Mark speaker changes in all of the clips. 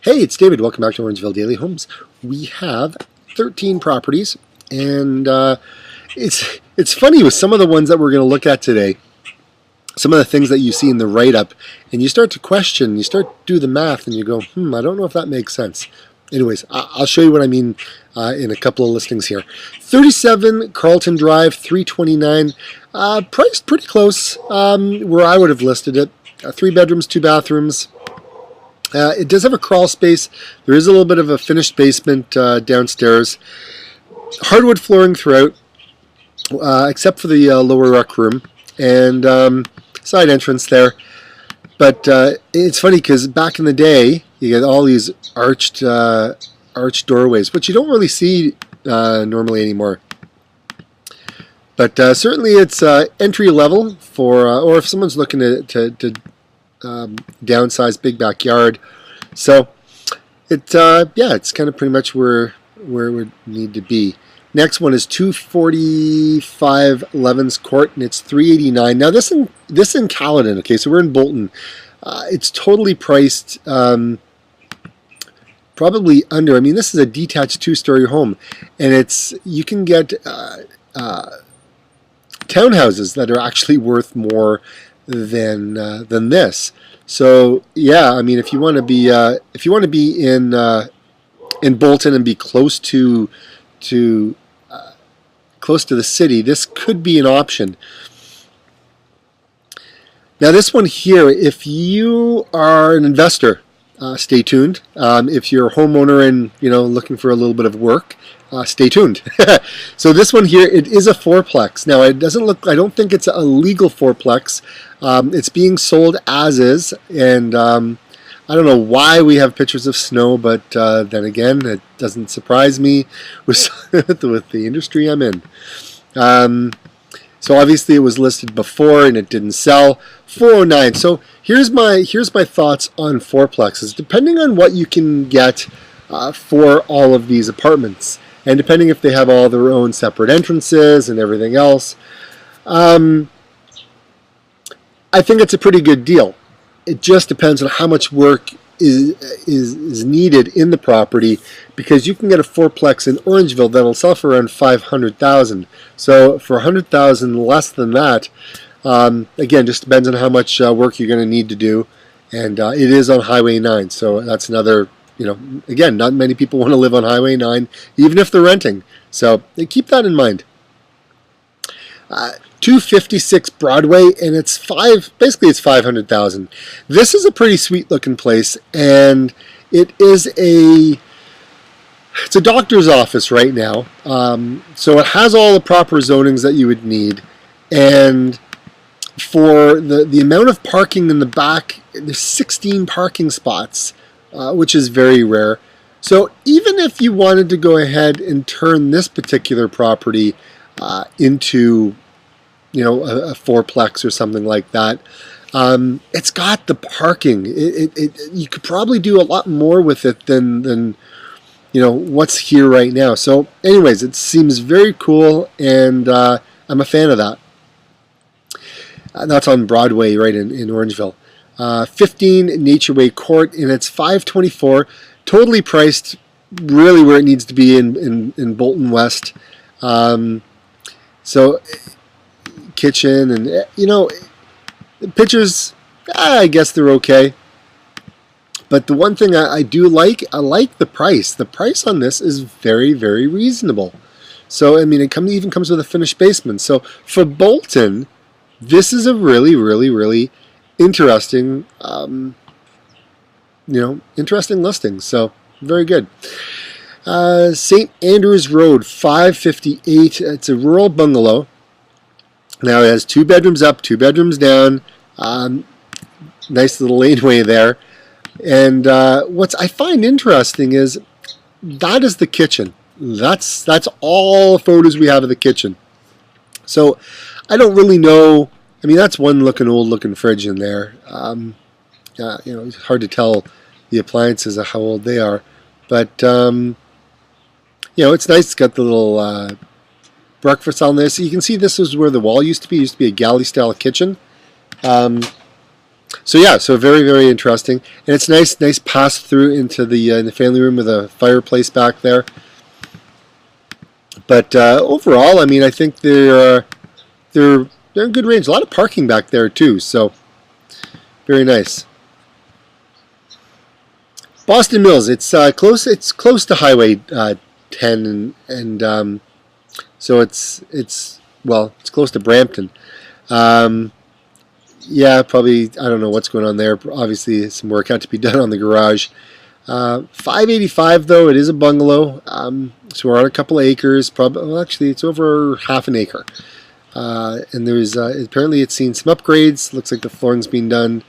Speaker 1: Hey, it's David. Welcome back to Orangeville Daily Homes. We have 13 properties, and it's funny with some of the ones that we're going to look at today. Some of the things that you see in the write-up, and you start to question, you start to do the math, and you go, I don't know if that makes sense. Anyways, I'll show you what I mean in a couple of listings here. 37 Carlton Drive, 329, priced pretty close where I would have listed it. 3 bedrooms, 2 bathrooms. It does have a crawl space. There is a little bit of a finished basement downstairs. Hardwood flooring throughout, except for the lower rec room and side entrance there. But it's funny because back in the day, you get all these arched doorways, which you don't really see normally anymore. But certainly it's entry level for, or if someone's looking to downsize, big backyard. So it's kind of pretty much where it would need to be. Next one is 245 Levens Court, and it's $389. Now this in Caledon. Okay, so we're in Bolton. It's totally priced probably under. I mean, this is a detached 2-story home, and you can get townhouses that are actually worth more than this. So yeah, I mean, if you want to be in Bolton and be close to the city, this could be an option. Now this one here, if you are an investor, stay tuned. If you're a homeowner and looking for a little bit of work, stay tuned. So this one here, it is a fourplex. Now it doesn't look, I don't think it's a legal fourplex. It's being sold as is, and I don't know why we have pictures of snow, but then again, it doesn't surprise me with the industry I'm in. So obviously it was listed before and it didn't sell. $409. So here's my thoughts on fourplexes. Depending on what you can get for all of these apartments, and depending if they have all their own separate entrances and everything else, I think it's a pretty good deal. It just depends on how much work is needed in the property, because you can get a fourplex in Orangeville that'll sell for around $500,000. So for $100,000 less than that, again, just depends on how much work you're going to need to do, and it is on Highway 9. So that's another, again, not many people want to live on Highway 9, even if they're renting. So keep that in mind. 256 Broadway, and it's $500,000. This is a pretty sweet looking place, and it's a doctor's office right now. So it has all the proper zonings that you would need, and for the amount of parking in the back, there's 16 parking spots, which is very rare. So even if you wanted to go ahead and turn this particular property into a fourplex or something like that, it's got the parking. You could probably do a lot more with it than what's here right now. So anyways, it seems very cool, and I'm a fan of that. That's on Broadway, right in Orangeville. 15 Nature Way Court, and it's $524. Totally priced really where it needs to be in Bolton West. So kitchen, and the pictures, I guess they're okay. But the one thing I do like, I like the price. The price on this is very, very reasonable. So I mean, it even comes with a finished basement. So for Bolton, this is a really, really, really interesting, interesting listing. So very good. St. Andrews Road, 558. It's a rural bungalow. Now it has 2 bedrooms up, 2 bedrooms down. Nice little laneway there. And what I find interesting is that is the kitchen. That's all photos we have of the kitchen. So I don't really know. I mean, that's one old looking fridge in there. It's hard to tell the appliances how old they are, but it's nice. It's got the little breakfast on there. So you can see this is where the wall used to be. It used to be a galley style kitchen. So yeah, so very, very interesting, and it's nice pass through into the family room with a fireplace back there. But overall, I mean, I think they're in good range. A lot of parking back there too, so very nice. Boston Mills, it's close. It's close to Highway 10, and so it's close to Brampton. Yeah, probably, I don't know what's going on there. Obviously, some work had to be done on the garage. 585 though, it is a bungalow. So we're on a couple of acres. Probably, well, actually, it's over half an acre. And there's apparently it's seen some upgrades. Looks like the flooring's been done.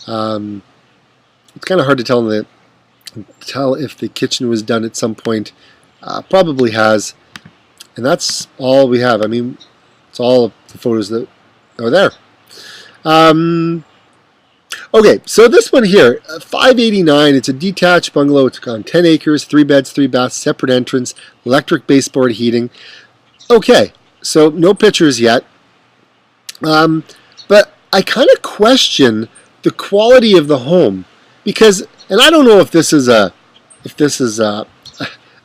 Speaker 1: It's kind of hard to tell if the kitchen was done at some point. Probably has. And that's all we have. I mean, it's all of the photos that are there. Okay, so this one here, 589, it's a detached bungalow. It's on 10 acres, 3 beds, 3 baths, separate entrance, electric baseboard heating. Okay, so no pictures yet. But I kind of question the quality of the home because, and I don't know if this is a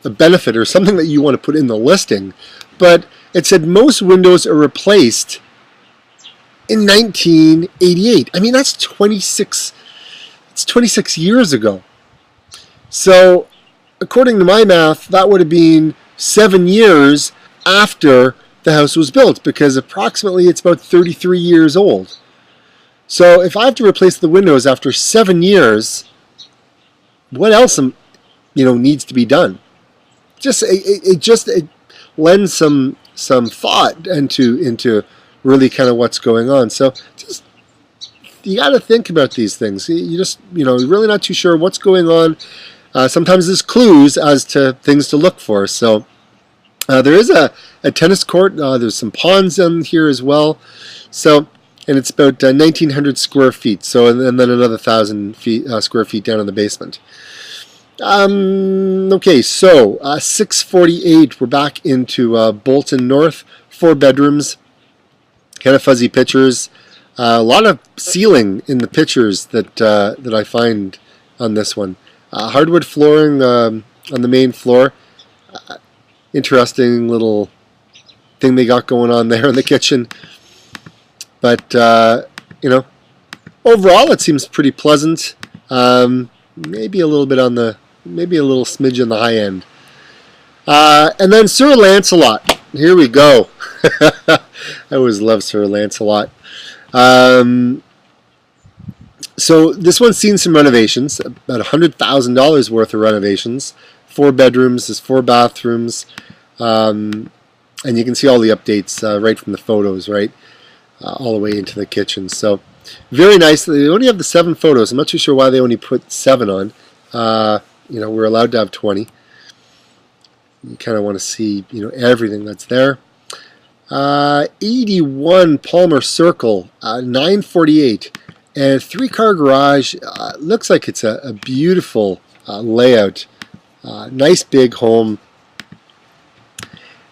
Speaker 1: benefit or something that you want to put in the listing, but it said most windows are replaced in 1988. I mean, that's 26 years ago. So, according to my math, that would have been 7 years after the house was built, because approximately it's about 33 years old. So, if I have to replace the windows after 7 years, what else needs to be done? It lends some thought into really kind of what's going on. So just, you got to think about these things. You just, you're really not too sure what's going on. Sometimes there's clues as to things to look for. So there is a tennis court. There's some ponds in here as well. So, and it's about 1,900 square feet. So, and then another 1,000 square feet down in the basement. Okay, so 648. We're back into Bolton North. 4 bedrooms. Kind of fuzzy pictures. A lot of ceiling in the pictures that I find on this one. Hardwood flooring on the main floor. Interesting little thing they got going on there in the kitchen. But overall it seems pretty pleasant. Maybe a little smidge on the high end. And then Sir Lancelot. Here we go. I always love Sir Lancelot. So this one's seen some renovations, about $100,000 worth of renovations. 4 bedrooms, there's 4 bathrooms, and you can see all the updates right from the photos, right, all the way into the kitchen. So very nice. They only have the 7 photos. I'm not too sure why they only put 7 on. We're allowed to have 20. You kind of want to see, everything that's there. 81 Palmer Circle, 948, and 3-car garage. Looks like it's a beautiful layout. Nice big home.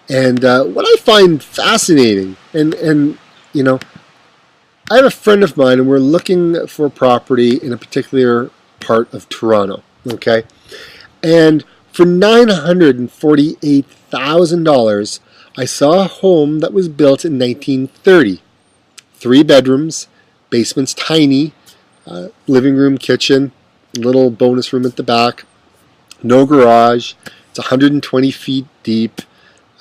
Speaker 1: And what I find fascinating, and I have a friend of mine, and we're looking for a property in a particular part of Toronto. Okay, and for $948,000, I saw a home that was built in 1930. 3 bedrooms, basement's tiny, living room, kitchen, little bonus room at the back, no garage. It's 120 feet deep.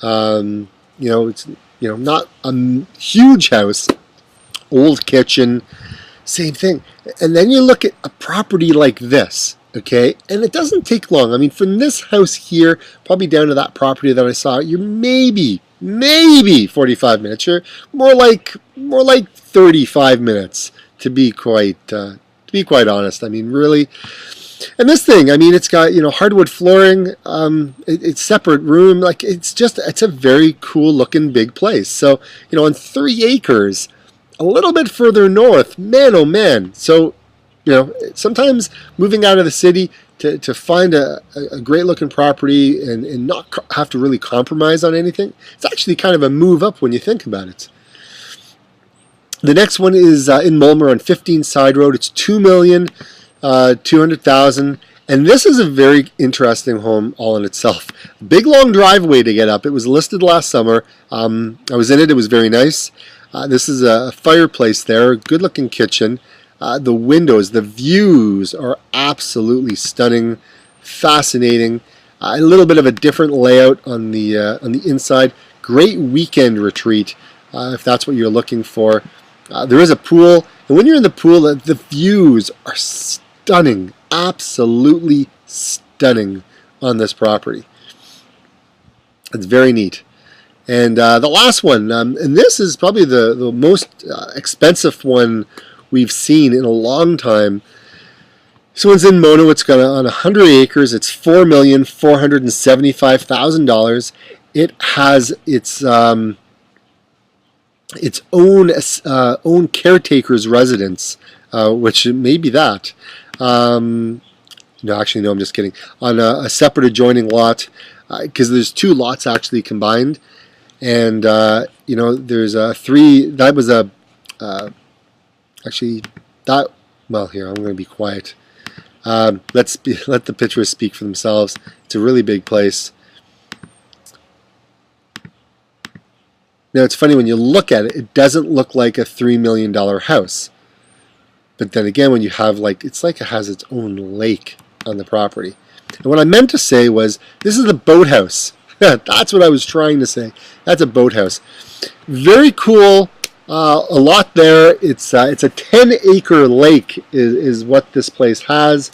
Speaker 1: It's not a huge house. Old kitchen, same thing. And then you look at a property like this. Okay, and it doesn't take long. I mean, from this house here, probably down to that property that I saw, you're maybe 45 minutes. You're more like 35 minutes to be quite honest. I mean, really. And this thing, I mean, it's got hardwood flooring. It's separate room. Like it's a very cool looking big place. So on 3 acres, a little bit further north, man, oh man. So. Sometimes moving out of the city to find a great looking property and not have to really compromise on anything, it's actually kind of a move up when you think about it. The next one is in Moma on 15 Side Road. It's $2,200,000. And this is a very interesting home all in itself. Big long driveway to get up. It was listed last summer. I was in it. It was very nice. This is a fireplace there. Good looking kitchen. The windows, the views are absolutely stunning, fascinating. A little bit of a different layout on the inside. Great weekend retreat if that's what you're looking for. There is a pool, and when you're in the pool, the views are stunning. Absolutely stunning on this property. It's very neat. And the last one, and this is probably the most expensive one we've seen in a long time. This one's in Mona. It's got on 100 acres. It's $4,475,000. It has its own caretaker's residence, which may be that. No, actually, no, I'm just kidding. On a separate adjoining lot, because there's two lots actually combined, and there's three. That was actually that. Well, here I'm going to be quiet. Let the pictures speak for themselves. It's a really big place. Now it's funny when you look at it; it doesn't look like a $3 million house. But then again, when you have it's like it has its own lake on the property. And what I meant to say was, this is the boathouse. That's what I was trying to say. That's a boathouse. Very cool. A lot there. It's a 10-acre lake is what this place has.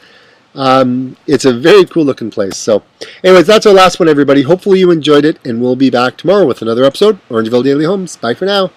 Speaker 1: It's a very cool looking place. So anyways, that's our last one, everybody. Hopefully you enjoyed it, and we'll be back tomorrow with another episode. Orangeville Daily Homes. Bye for now.